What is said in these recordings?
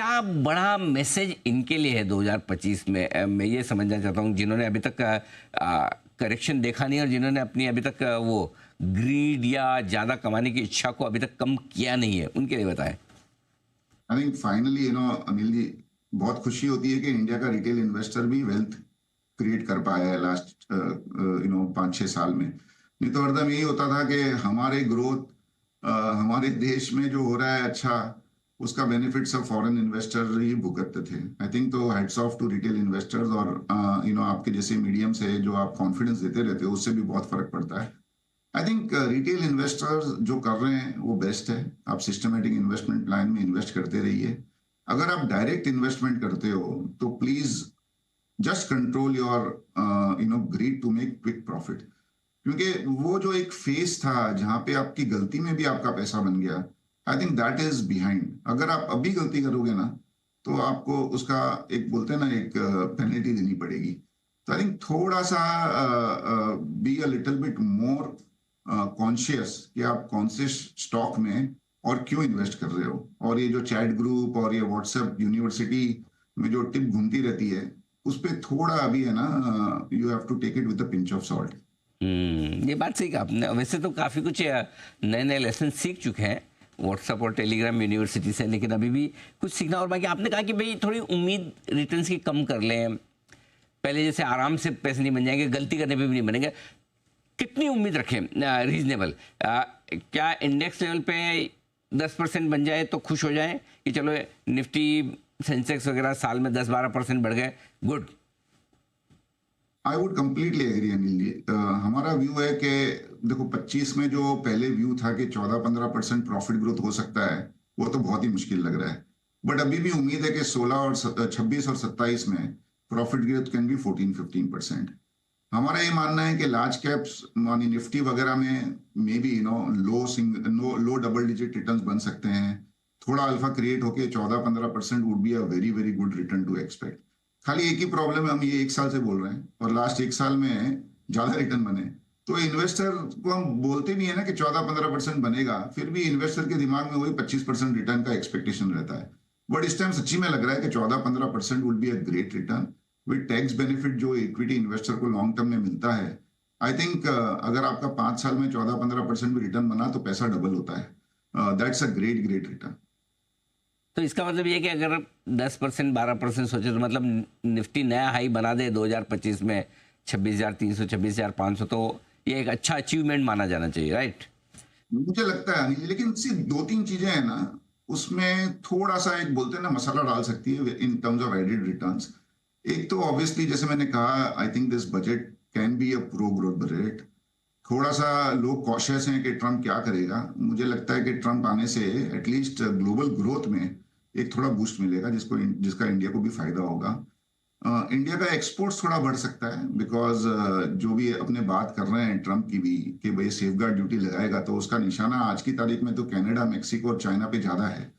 क्या बड़ा मैसेज इनके लिए है 2025 में? मैं ये समझना चाहता हूँ, जिन्होंने अभी तक करेक्शन देखा नहीं और जिन्होंने अपनी अभी तक वो ग्रीड या ज़्यादा कमाने की इच्छा को अभी तक कम किया नहीं है, उनके लिए बताएं। I think finally Anil ji, बहुत खुशी होती है कि इंडिया का रिटेल इन्वेस्टर भी वेल्थ क्रिएट कर पाया है लास्ट 5-6 साल में। नहीं तो हरदम यही होता था कि हमारे ग्रोथ, हमारे देश में जो हो रहा है अच्छा, उसका बेनिफिट सब फॉरेन इन्वेस्टर ही भुगतते थे। आई थिंक तो hats off to retail investors, और आपके जैसे मीडियम से जो आप कॉन्फिडेंस देते रहते हो, उससे भी बहुत फर्क पड़ता है। आई थिंक रिटेल इन्वेस्टर्स जो कर रहे हैं वो बेस्ट है। आप सिस्टमेटिक इन्वेस्टमेंट प्लान में इन्वेस्ट करते रहिए। अगर आप डायरेक्ट इन्वेस्टमेंट करते हो तो please just control your greed to make quick profit, क्योंकि वो जो एक फेज था जहां पे आपकी गलती में भी आपका पैसा बन गया, आई थिंक दैट इज बिहाइंड। अगर आप अभी गलती करोगे ना, तो आपको उसका एक बोलते हैं ना, एक पेनल्टी देनी पड़ेगी। तो आई थिंक थोड़ा सा be a little bit more conscious कि आप कौन से स्टॉक में और क्यों इन्वेस्ट कर रहे हो। और ये जो चैट ग्रुप और ये व्हाट्सएप यूनिवर्सिटी में जो टिप घूमती रहती है, उस पर थोड़ा अभी है ना, you have to take it with a pinch of salt. ये बात सही कहा आपने। वैसे तो काफ़ी कुछ नए नए लेसन सीख चुके हैं व्हाट्सएप और टेलीग्राम यूनिवर्सिटी से, लेकिन अभी भी कुछ सीखना। और बाकी आपने कहा कि भाई थोड़ी उम्मीद रिटर्न्स की कम कर लें, पहले जैसे आराम से पैसे नहीं बन जाएंगे, गलती करने पे भी नहीं बनेंगे। कितनी उम्मीद रखें रीजनेबल? क्या इंडेक्स लेवल पे 10% बन जाए तो खुश हो जाएं कि चलो निफ्टी सेंसेक्स वगैरह साल में 10-12% बढ़ गए, good? I would completely agree Anil ji. हमारा व्यू है कि देखो, 25 में जो पहले व्यू था कि 14-15% प्रॉफिट ग्रोथ हो सकता है, वो तो बहुत ही मुश्किल लग रहा है। बट अभी भी उम्मीद है कि 26 और 27 में प्रॉफिट ग्रोथ कैन बी 14-15%। हमारा ये मानना है कि लार्ज कैप्स मानी निफ्टी वगैरह में may be low double digit returns बन सकते हैं। थोड़ा अल्फा क्रिएट होके 14-15% would be a very very good return to expect. खाली एक ही प्रॉब्लम है, हम ये 1 साल से बोल रहे हैं और लास्ट 1 साल में ज्यादा रिटर्न बने। तो इन्वेस्टर को हम बोलते भी है ना कि 14-15% बनेगा, फिर भी इन्वेस्टर के दिमाग में वही 25% रिटर्न का एक्सपेक्टेशन रहता है। बट इस टाइम सच्ची में लग रहा है कि 14-15% would be a great return with tax benefit जो इक्विटी इन्वेस्टर को लॉन्ग टर्म में मिलता है। आई थिंक अगर आपका 5 साल में 14-15% भी रिटर्न बना तो पैसा डबल होता है। That's a great great return. तो इसका मतलब ये कि अगर 10% 12% सोचे तो मतलब निफ्टी नया हाई बना दे 2025 में 26,300 26,500, तो ये एक अच्छा अचीवमेंट माना जाना चाहिए, राइट? मुझे लगता है अनिल, लेकिन सिर्फ 2-3 चीजें हैं ना, उसमें थोड़ा सा एक बोलते हैं ना मसाला डाल सकती है in terms of added returns. एक तो ऑब्वियसली जैसे मैंने कहा, I think this budget can be a pro growth budget. थोड़ा सा लोग कॉशियस हैं कि ट्रम्प क्या करेगा। मुझे लगता है कि ट्रम्प आने से एटलीस्ट ग्लोबल ग्रोथ में एक थोड़ा बूस्ट मिलेगा, जिसका इंडिया को भी फायदा होगा। इंडिया का एक्सपोर्ट्स थोड़ा बढ़ सकता है बिकॉज जो भी अपने बात कर रहे हैं ट्रम्प की भी कि भाई सेफगार्ड ड्यूटी लगाएगा, तो उसका निशाना आज की तारीख में तो कनाडा, मेक्सिको और चाइना पे ज्यादा है।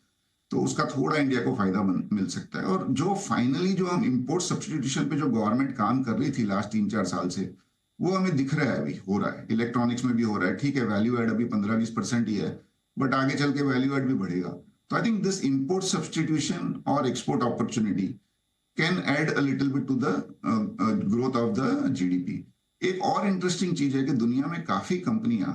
तो उसका थोड़ा इंडिया को फायदा मिल सकता है। और जो फाइनली जो हम इंपोर्ट सब्स्टिट्यूशन पे जो गवर्नमेंट काम कर रही थी लास्ट 3-4 साल से, वो हमें दिख रहा है, अभी हो रहा है। इलेक्ट्रॉनिक्स में भी हो रहा है। ठीक है, वैल्यू एड अभी 15-20% ही है, बट आगे चल के वैल्यू एड भी बढ़ेगा। तो I think this import substitution और export opportunity can add a little bit to the growth of the GDP. एक और इंटरेस्टिंग चीज है कि दुनिया में काफी कंपनियां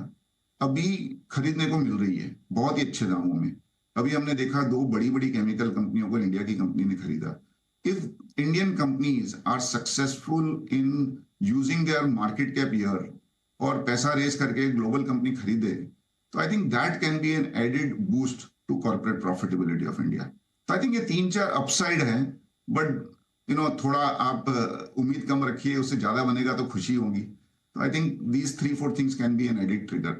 अभी खरीदने को मिल रही है बहुत ही अच्छे दामों में। अभी हमने देखा 2 बड़ी बड़ी केमिकल कंपनियों को इंडिया की कंपनी ने खरीदा। If Indian companies are successful in using their market cap year और पैसा रेस करके ग्लोबल कंपनी खरीदे, तो I think that can be an added boost to corporate profitability of India. तो आई थिंक ये 3-4 अपसाइड है। बट थोड़ा आप उम्मीद कम रखिए, उससे ज्यादा बनेगा तो खुशी होगी। तो I think these 3-4 things can be an added trigger.